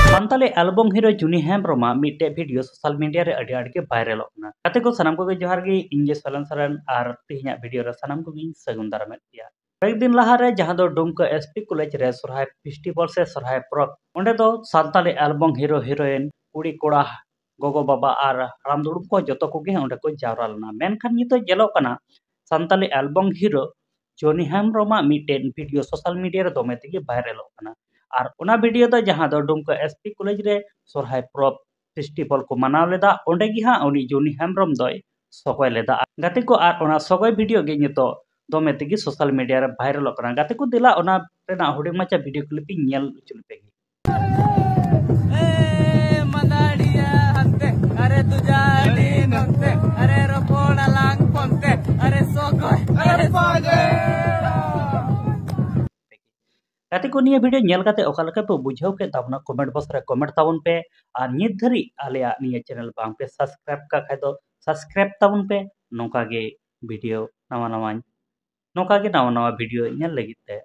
Santali album hero जुनी हेम्ब्रोमा मिट्टे video social media रे अड़ी अड़ी के वायरल होना कते को सनम को जोहार गे इंजे सलन सरन आर तिहिना वीडियो रे सनम को गिन सगुन दारामेत गया एक दिन लहा रे जहां दो डुमका एसपी कॉलेज रे सरहाय फेस्टिवल से सरहाय परब ओंडे दो सानताली एल्बम हीरो हीरोइन कुड़ी कोड़ा गोगो बाबा आर राम दुड़ुम को जतो को गे ओंडे को जावरा लना मेनखान नितो जेलो कना सानताली एल्बम हीरो जोनी हेम्ब्रोमा मिट्टे वीडियो सोशल मीडिया रे दोमे तेगे वायरल होना और उना वीडियो तो जहां दो डुमका एसपी कॉलेज रे सरहाय परब फेस्टिवल को मनाव लेदा ओंडे गी हां उनी जोनी हेम्ब्रोम दोय सगय लेदा गाते को आर ओना सगय वीडियो गे नितो दोमे तेगे सोशल मीडिया रे वायरल होना गाते को दिला ओना रेना हुडिंग माचा वीडियो क्लिपिंग नेल चुलपे ए मदाड़िया हंते अरे तुजाड़ी नंते अरे रोपोड़ा लांग ponte अरे सगय अरे पागे गाते को निया वीडियो नेल गाते ओका लका पे बुझाव के ताबना कमेंट बॉक्स रे कमेंट ताबन पे और नित धरी आलेया निया चैनल बांग पे सब्सक्राइब का खाय दो सब्सक्राइब ताबन पे नोका गे वीडियो नवा नवा वीडियो नेल लगित ते